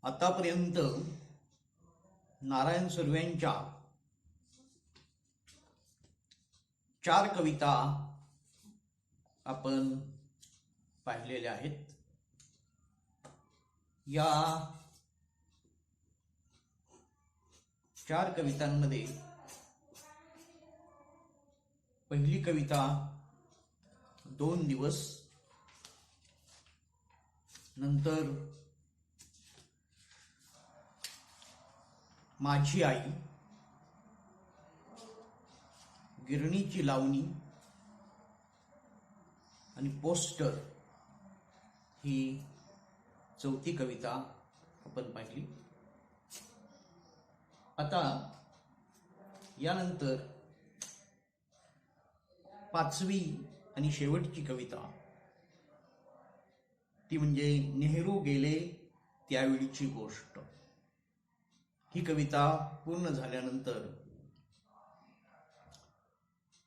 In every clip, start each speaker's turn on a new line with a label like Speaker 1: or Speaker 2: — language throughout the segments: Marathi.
Speaker 1: आतापर्यंत नारायण सुर्व्यांच्या 4 कविता आपण पाहिलेल्या आहेत. या 4 कवितांमध्ये पहिली कविता 2 दिवस, नंतर माझी आई, गिरणीची लावणी आणि पोस्टर ही चौथी कविता आपण पाहिली. आता यानंतर 5वी आणि शेवटची कविता, ती म्हणजे नेहरू गेले त्यावेळीची गोष्ट. ही कविता पूर्ण झाल्यानंतर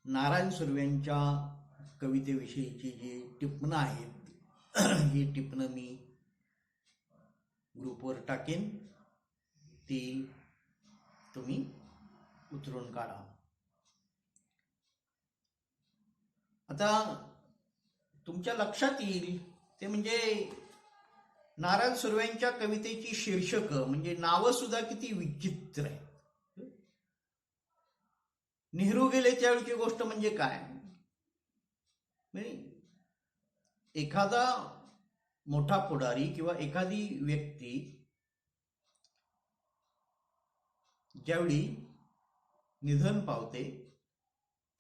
Speaker 1: नारायण सुर्व्यांच्या कवितेविषयीची जी टिपणं आहेत ही टिपणं मी ग्रुपवर टाकेन, ती तुम्ही उतरून काढा. आता तुमच्या लक्षात येईल ते म्हणजे नारायण सुर्व्यांच्या कवितेची शीर्षकं म्हणजे नावं सुद्धा किती विचित्र आहेत. नेहरू गेले त्यावेळीची गोष्ट म्हणजे काय? एखादा मोठा पुढारी किंवा एखादी व्यक्ती ज्यावेळी निधन पावते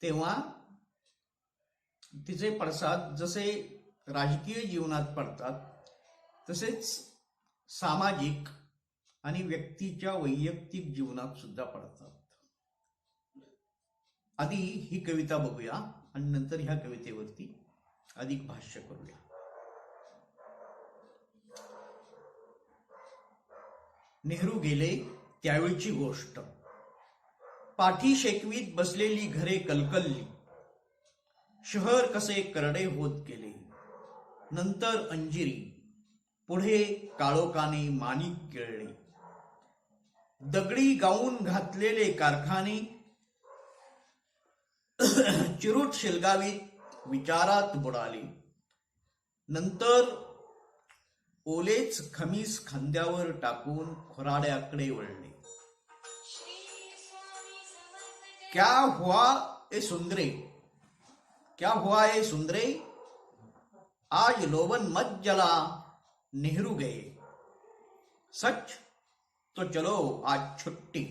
Speaker 1: तेव्हा तिचे पडसाद जसे राजकीय जीवनात पडतात तसेच सामाजिक आणि व्यक्तीच्या वैयक्तिक जीवनात सुद्धा पडतात. आधी ही कविता बघूया आणि नंतर ह्या कवितेवरती अधिक भाष्य करूया. नेहरू गेले त्यावेळची गोष्ट. पाठी शेकवीत बसलेली घरे कलकलली, शहर कसे करडे होत गेले. नंतर अंजिरी, पुढे काळोखाने माणिक गिळले. दगडी गाऊन घातलेले कारखाने चिरूट शिलगावीत विचारात बुडाले. नंतर ओलेच खमीस खांद्यावर टाकून खोराड्याकडे वळले. क्या हुआ ए सुंदरे, क्या हुआ ए सुंदरे, आज लोबन मत जला, नेहरू गए. सच तो चलो आज छुट्टी.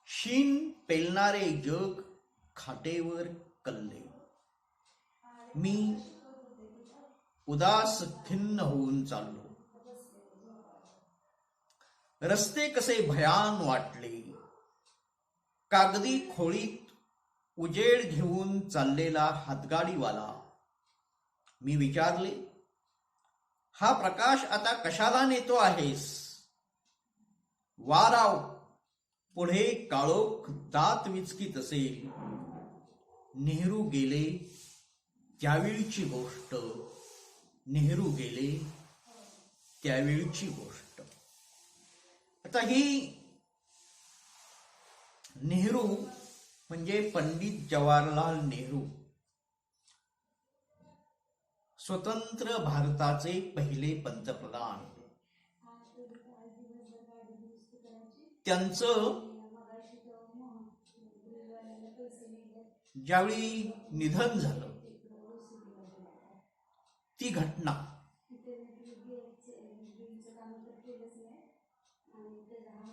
Speaker 1: शीन पेलणारे जग खाटेवर कल्ले. मी उदास खिन्न होऊन चाललो. रस्ते कसे भयान वाटले. कागदी खोळीत उजेड घेऊन चाललेला हातगाडीवाला. मी विचारले, हा प्रकाश आता कशाला नेतो आहेस? वाराव पुढे काळोख दात विचकीत असेल. नेहरू गेले त्यावेळीची गोष्ट. नेहरू गेले त्यावेळीची गोष्ट. आता ही नेहरू म्हणजे पंडित जवाहरलाल नेहरू, स्वतंत्र भारताचे पहिले पंतप्रधान. त्यांचं ज्यावेळी निधन झालं ती घटना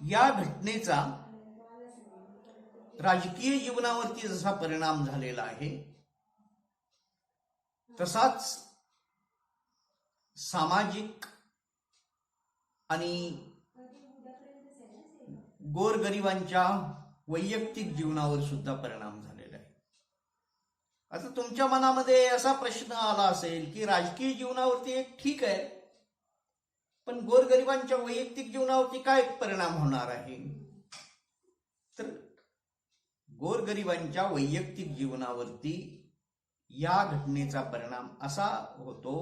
Speaker 1: या घटनेचा राजकीय जीवनावरती जसा परिणाम झालेला आहे तसाच सामाजिक आणि गोरगरिबांच्या वैयक्तिक जीवनावर सुद्धा परिणाम झालेला आहे. आता तुमच्या मनामध्ये असा प्रश्न आला असेल की राजकीय जीवनावरती एक ठीक आहे, पण गोरगरिबांच्या वैयक्तिक जीवनावरती काय परिणाम होणार आहे? तर गोरगरिबांच्या वैयक्तिक जीवनावरती या घटनेचा परिणाम असा होतो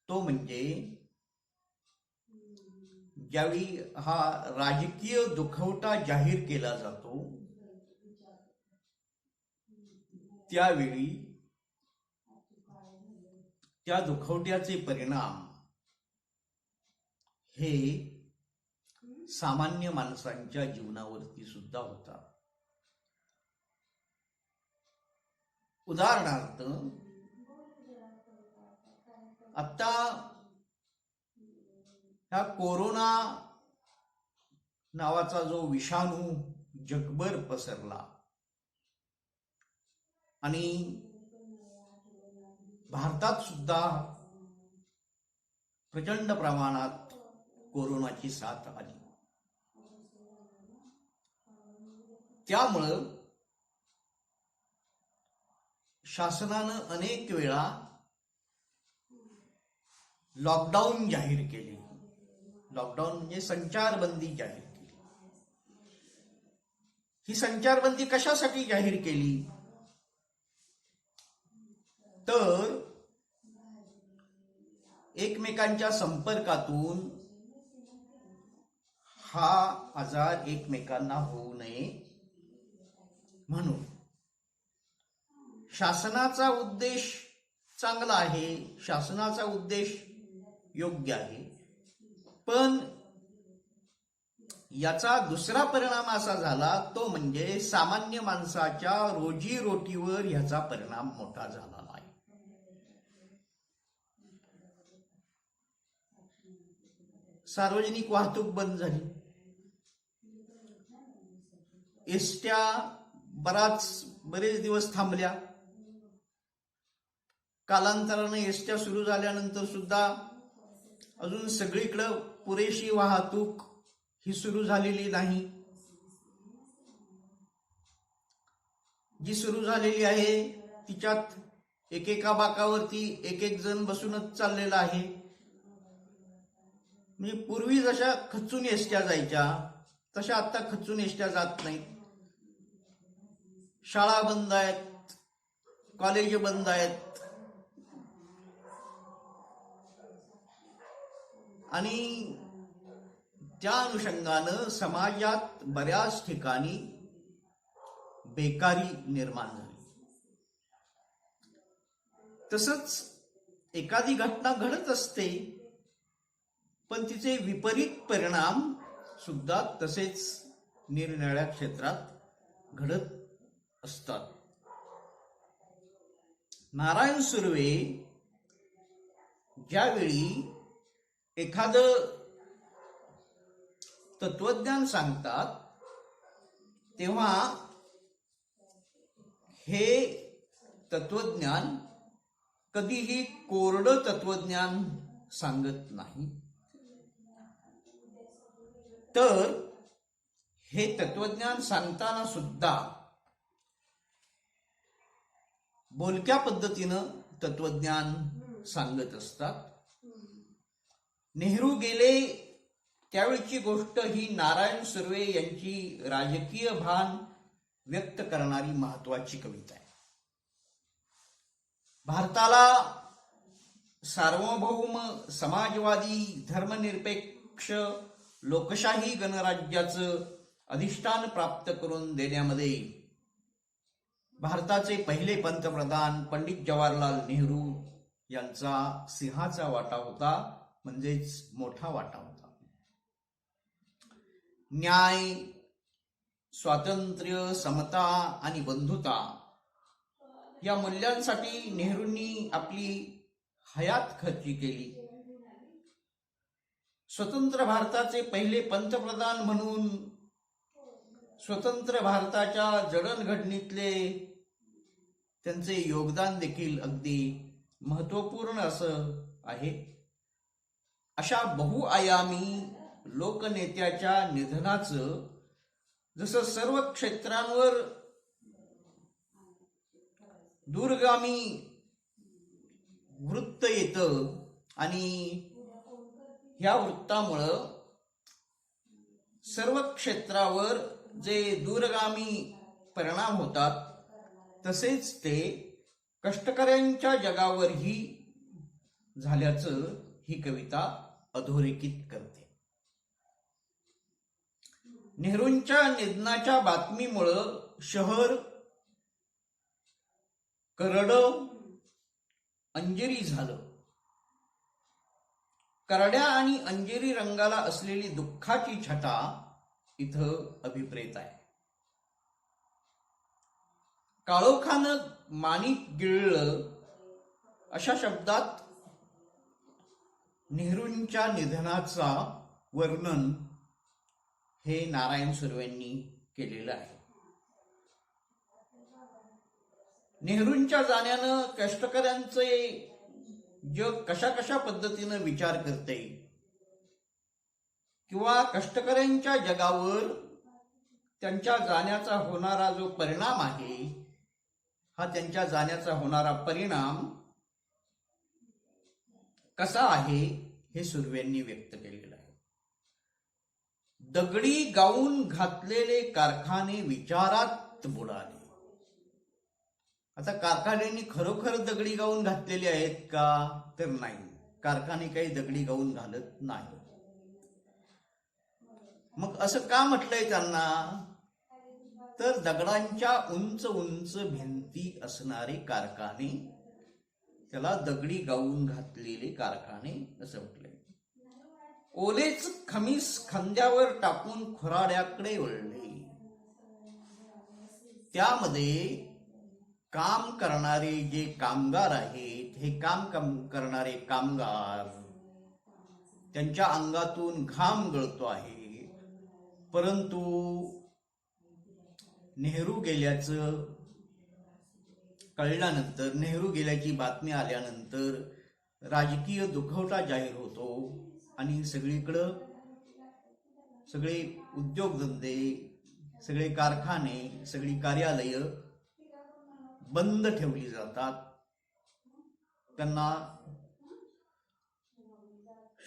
Speaker 1: तो म्हणजे ज्यावेळी हा राजकीय दुखवटा जाहीर केला जातो त्यावेळी त्या दुखवट्याचे परिणाम हे सामान्य माणसांच्या जीवनावरती सुद्धा होतात. उदाहरणार्थ, आता ह्या कोरोना नावाचा जो विषाणू जगभर पसरला आणि भारतात सुद्धा प्रचंड प्रमाणात कोरोनाची साथ आली. त्यामुळं शासनानं अनेक वेळा लॉकडाऊन जाहीर केले. लॉकडाऊन म्हणजे संचारबंदी जाहीर केली. ही संचारबंदी कशासाठी जाहीर केली तर एकमेकांच्या संपर्कातून हा आजार एकमेकांना होऊ नये म्हणून. शासनाचा उद्देश चांगला आहे, शासनाचा उद्देश योग्य आहे, पण याचा दुसरा परिणाम असा झाला तो म्हणजे सामान्य माणसाच्या रोजीरोटीवर ह्याचा परिणाम मोठा झाला आहे. सार्वजनिक वाहतूक बंद झाली, एसट्या बरेच दिवस थांबल्या. कालांतराने एसट्या सुरू झाल्यानंतर सुद्धा अजून सगळीकडे पुरेशी वाहतूक ही सुरू झालेली नाही. जी सुरू झालेली आहे तिच्यात एकेका बाकावरती एक एक जण बसूनच चाललेला आहे. म्हणजे पूर्वी जशा खचून एसट्या जायच्या तशा आता खचून एसट्या जात नाहीत. शाळा बंद आहेत, कॉलेज बंद आहेत आणि त्या अनुषंगानं समाजात बऱ्याच ठिकाणी बेकारी निर्माण झाली. तसंच एखादी घटना घडत असते पण तिचे विपरीत परिणाम सुद्धा तसेच निरनिराळ्या क्षेत्रात घडत असतात. नारायण सुर्वे ज्यावेळी एखादं तत्वज्ञान सांगतात तेव्हा हे तत्वज्ञान कधीही कोरडं तत्वज्ञान सांगत नाही, तर हे तत्वज्ञान सांगताना सुद्धा बोलक्या पद्धतीनं तत्वज्ञान सांगत असतात. नेहरू गेले त्यावेळीची गोष्ट ही नारायण सुर्वे यांची राजकीय भान व्यक्त करणारी महत्वाची कविता आहे. भारताला सार्वभौम समाजवादी धर्मनिरपेक्ष लोकशाही गणराज्याचं अधिष्ठान प्राप्त करून देण्यामध्ये भारताचे पहिले पंतप्रधान पंडित जवाहरलाल नेहरू यांचा सिंहाचा वाटा होता, म्हणजेच मोठा वाटा होता. न्याय, स्वातंत्र्य, समता आणि बंधुता या मूल्यांसाठी नेहरूंनी आपली हयात खर्ची केली. स्वतंत्र भारताचे पहिले पंतप्रधान म्हणून स्वतंत्र भारताच्या जडणघडणीतले त्यांचे योगदान देखील अगदी महत्वपूर्ण असं आहे. अशा बहुआयामी लोकनेत्याच्या निधनाचं जसं सर्व क्षेत्रांवर दूरगामी वृत्त येतं आणि ह्या वृत्तामुळं सर्व क्षेत्रावर जे दूरगामी परिणाम होतात तसेच ते कष्टकऱ्यांच्या जगावरही झाल्याचं ही कविता अधोरेखित करते. नेहरूंच्या निधनाच्या बातमीमुळं शहर करडं अंजेरी झालं. करड्या आणि अंजेरी रंगाला असलेली दुःखाची छटा इथं अभिप्रेत आहे. काळोखानं माणिक गिळलं अशा शब्दात नेहरूंच्या निधनाचा वर्णन हे नारायण सुर्वेंनी केलेलं आहे. नेहरूंच्या जाण्यानं कष्टकऱ्यांचे जग कशा कशा पद्धतीनं विचार करते किंवा कष्टकऱ्यांच्या जगावर त्यांच्या जाण्याचा होणारा जो परिणाम आहे, हा त्यांच्या जाण्याचा होणारा परिणाम कसा आहे हे सुर्वेंनी व्यक्त केलेलं आहे. दगडी गाऊन घातलेले कारखाने विचारात बुडाले. आता कारखान्यांनी खरोखर दगडी गाऊन घातलेले आहेत का? तर नाही. कारखाने काही दगडी गाऊन घालत नाही. मग असं का म्हटलंय त्यांना? तर दगडांच्या उंच उंच भिंती असणारे कारखाने, त्याला दगडी गाऊन घातलेले कारखाने असं म्हटलंय. ओलेच खमीस खांद्यावर टाकून खुराड्याकडे वळले. त्यामध्ये काम करणारे जे कामगार आहेत, हे काम करणारे कामगार, त्यांच्या अंगातून घाम गळतो आहे. परंतु नेहरू गेल्याचं कळल्यानंतर, नेहरू गेल्याची बातमी आल्यानंतर राजकीय दुखवटा जाहीर होतो आणि सगळीकडं सगळे उद्योगधंदे, सगळे कारखाने, सगळी कार्यालय बंद ठेवली जातात. त्यांना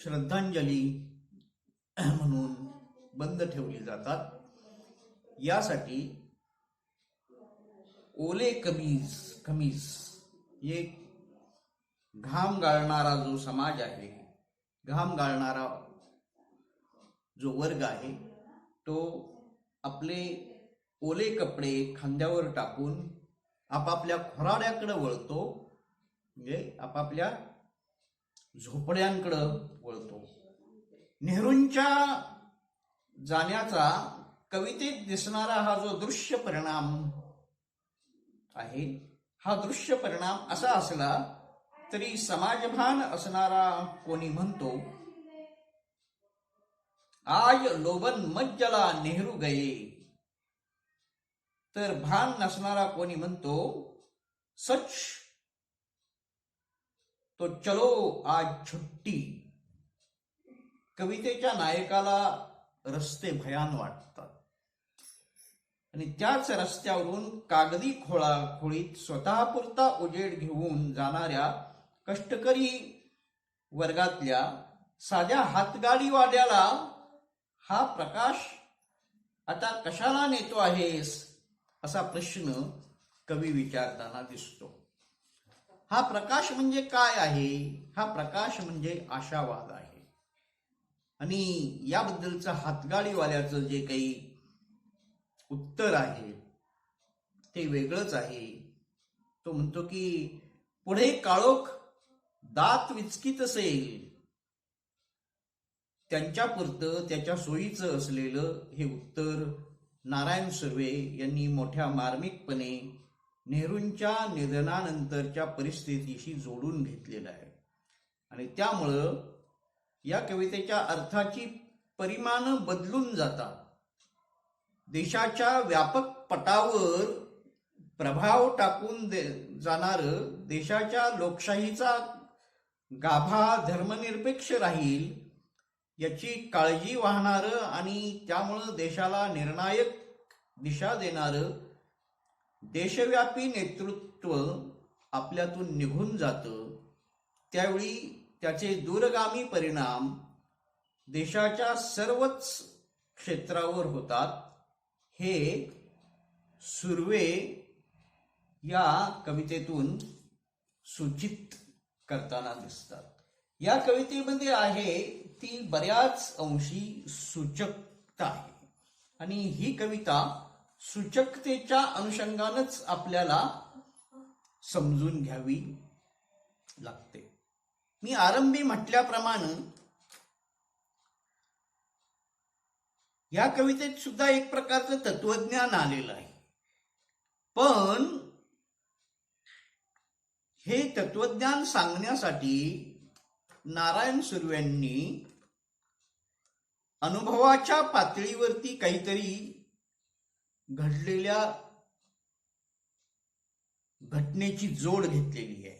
Speaker 1: श्रद्धांजली म्हणून बंद ठेवली जातात. यासाठी ओले खमीस एक घाम गाळणारा जो समाज आहे, घाम गाळणारा जो वर्ग आहे, तो आपले ओले कपडे खांद्यावर टाकून आपापल्या खुराड्याकडे वळतो, म्हणजे आपापल्या झोपड्यांकडे वळतो. नेहरूंच्या जाण्याचा कवितेत दिसणारा हा जो दृश्य परिणाम आहे, हा दृश्य परिणाम असा असला तरी समाजभान असणारा कोणी म्हणतो, आज लोबन मज्जला नेहरू गये. तर भान नसणारा कोणी म्हणतो, सच तो चलो आज छुट्टी. कवितेच्या नायकाला रस्ते भयान वाटतात आणि त्याच रस्त्यावरून कागदी खोळीत स्वतःपुरता उजेड घेऊन जाणाऱ्या कष्टकरी वर्गातल्या साध्या हातगाडीवाल्याला हा प्रकाश आता कशाला नेतो आहेस असा प्रश्न कवी विचारताना दिसतो. हा प्रकाश म्हणजे काय आहे? हा प्रकाश म्हणजे आशावाद आहे. आणि याबद्दलचं हातगाडीवाल्याचं जे काही उत्तर आहे ते वेगळंच आहे. तो म्हणतो की पुढे काळोख दात विचकीत असेल, त्यांच्यापुरतं त्याच्या सोयीचं असलेलं हे उत्तर नारायण सुर्वे यांनी मोठ्या मार्मिकपणे नेहरूंच्या निधनानंतरच्या परिस्थितीशी जोडून घेतलेलं आहे. आणि त्यामुळं या कवितेच्या अर्थाची परिमाणं बदलून जातात. देशाच्या व्यापक पटावर प्रभाव टाकून जाणारं, देशाच्या लोकशाहीचा गाभा धर्मनिरपेक्ष राहील याची काळजी वाहणारं आणि त्यामुळं देशाला निर्णायक दिशा देणारं देशव्यापी नेतृत्व आपल्यातून निघून जातं. त्यावेळी त्याचे दूरगामी परिणाम देशाच्या सर्वच क्षेत्रावर होतात. हे सुर्वे या कवितेतून सूचित करताना दिसतात. या कवितेमध्ये आहे ती बऱ्याच अंशी सूचकता आहे. आणि ही कविता सूचकतेच्या अनुषंगानच आपल्याला समजून घ्यावी लागते. मी आरंभी म्हटल्याप्रमाणे या कवितेत सुद्धा एक प्रकारचं तत्वज्ञान आलेलं आहे. पण हे तत्वज्ञान सांगण्यासाठी नारायण सुर्व्यांनी अनुभवाच्या पातळीवरती काहीतरी घडलेल्या घटनेची जोड घेतलेली आहे.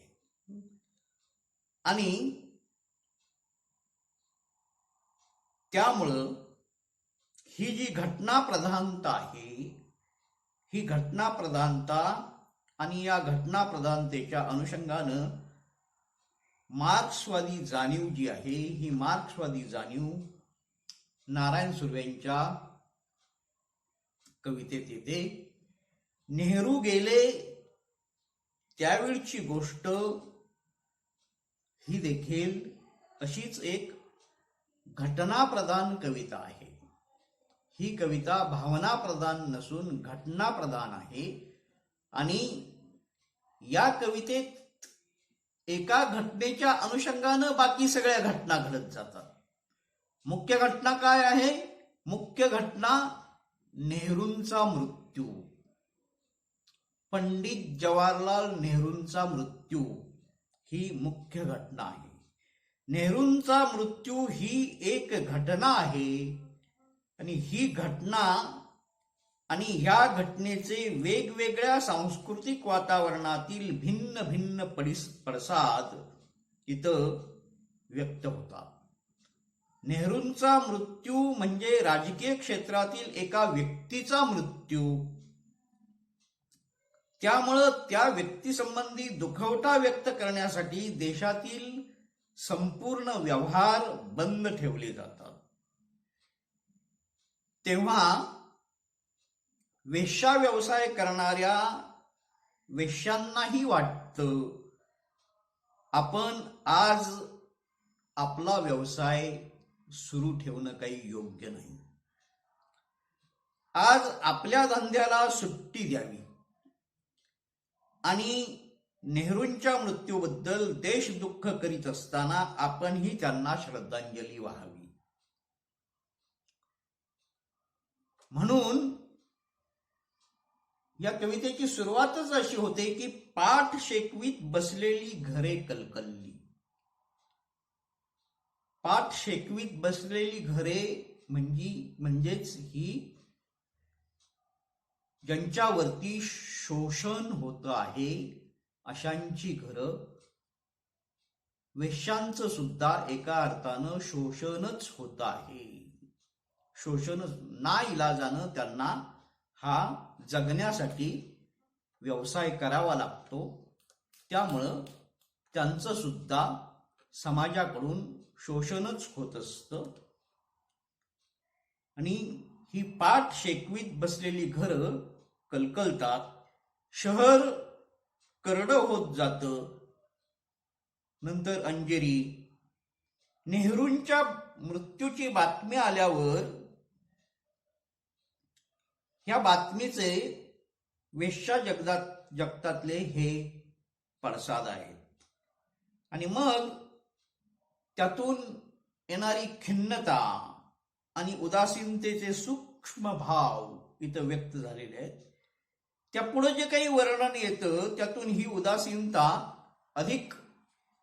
Speaker 1: आणि त्यामुळं ही जी घटना प्रधानता आहे, ही घटना प्रधानता आणि या घटना प्रधानतेच्या अनुषंगानं मार्क्सवादी जाणीव जी आहे, ही मार्क्सवादी जाणीव नारायण सुर्व्यांच्या कवितेत येते. नेहरू गेले त्यावेळची गोष्ट ही देखील अशीच एक घटनाप्रधान कविता आहे. ही कविता भावनाप्रधान नसून घटनाप्रधान आहे. आणि या कवितेत एका घटनेच्या अनुषंगानं बाकी सगळ्या घटना घडत जातात. मुख्य घटना काय आहे? मुख्य घटना नेहरूंचा मृत्यू, पंडित जवाहरलाल नेहरूंचा मृत्यू ही मुख्य घटना आहे. नेहरूंचा मृत्यू ही एक घटना आहे. आणि ही घटना आणि ह्या घटनेचे वेगवेगळ्या सांस्कृतिक वातावरणातील भिन्न भिन्न पडसाद इथं व्यक्त होतात. नेहरूंचा मृत्यू म्हणजे राजकीय क्षेत्रातील एका व्यक्तीचा मृत्यू. त्यामुळं त्या व्यक्तीसंबंधी दुखवटा व्यक्त करण्यासाठी देशातील संपूर्ण व्यवहार बंद ठेवले जातात. तेव्हा वेश्या व्यवसाय करणाऱ्या वेश्यांनाही वाटतं आपण आज आपला व्यवसाय सुरू ठेवणं काही योग्य नाही. आज आपल्या धंद्याला सुट्टी द्यावी आणि नेहरूंच्या मृत्यूबद्दल देशदुःख करीत असताना आपणही त्यांना श्रद्धांजली वाहावी. म्हणून या कवितेची सुरुवातच अशी होते की पाठ शेकवीत बसलेली घरे कलकलली. पाठ शेकवीत बसलेली घरे म्हणजेच ही ज्यांच्यावरती शोषण होत आहे अशांची घरं. वेश्यांचं सुद्धा एका अर्थानं शोषणच होत आहे. शोषणच नाइलाजानं त्यांना हा जगण्यासाठी व्यवसाय करावा लागतो. त्यामुळं त्यांचं सुद्धा समाजाकडून शोषणच होत असतं. आणि ही पाठ शेकवीत बसलेली घरं कलकलतात. शहर करडं होत जातं. नंतर अंजेरी नेहरूंच्या मृत्यूची बातमी आल्यावर ह्या बातमीचे वेश्या जगतातले हे पडसाद आहेत. आणि मग त्यातून येणारी खिन्नता आणि उदासीनतेचे सूक्ष्म भाव इथं व्यक्त झालेले आहेत. त्यापुढे जे काही वर्णन येतं त्यातून ही उदासीनता अधिक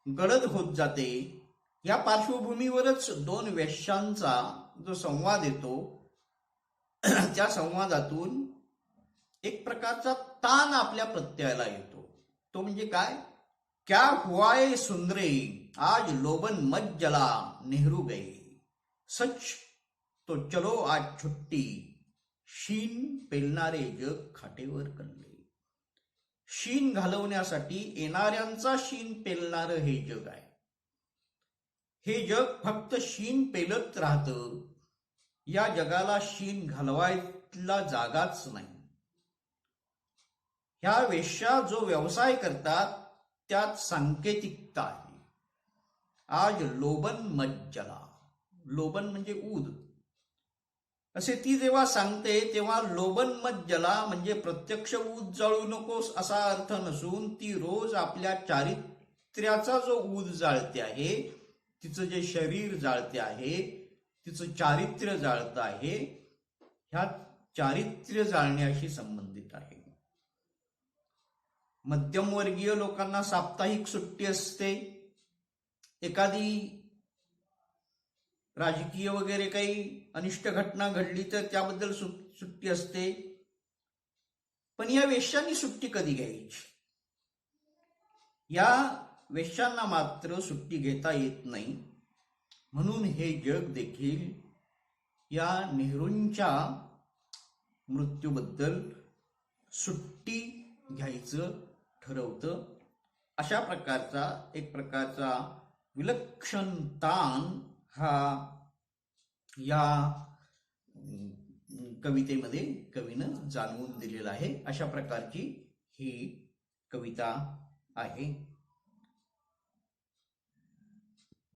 Speaker 1: गडद होत जाते. या पार्श्वभूमीवरच दोन वेश्यांचा जो संवाद येतो त्या संवादातून एक प्रकारचा ताण आपल्या प्रत्ययाला येतो. तो म्हणजे काय? क्या हुआ है सुंदरे आज लोबन मत जला नेहरू गए, सच तो चलो आज छुट्टी शीन पेलणारे जग खाटेवर कल्ले. शीन घालवण्यासाठी येणाऱ्यांचा शीन पेलणारं हे जग आहे. हे जग फक्त शीन पेलत राहतं. या जगाला शीन घालवायला जागाच नाही. ह्या वेश्या जो व्यवसाय करतात त्यात सांकेतिकता आहे. आज लोबन मज्जला. लोबन म्हणजे ऊद. असे ती जेव्हा सांगते तेव्हा लोभन्मज्जला म्हणजे प्रत्यक्ष ऊद जाळू नकोस असा अर्थ नसून ती रोज आपल्या चारित्र्याचा जो ऊद जाळते आहे, तिचं जे शरीर जाळते आहे, तिचं चारित्र्य जाळतं आहे, ह्या चारित्र्य जाळण्याशी संबंधित आहे. मध्यमवर्गीय लोकांना साप्ताहिक सुट्टी असते. एखादी राजकीय वगैरे काही अनिष्ट घटना घडली तर त्याबद्दल सुट्टी असते. पण या वेश्यांनी सुट्टी कधी घ्यायची? या वेश्यांना मात्र सुट्टी घेता येत नाही. म्हणून हे जग देखील या नेहरूंच्या मृत्यूबद्दल सुट्टी घ्यायचं ठरवतं. अशा प्रकारचा एक प्रकारचा विलक्षण ताण हा या कवितेमध्ये कवीनं जाणवून दिलेला आहे. अशा प्रकारची ही कविता आहे.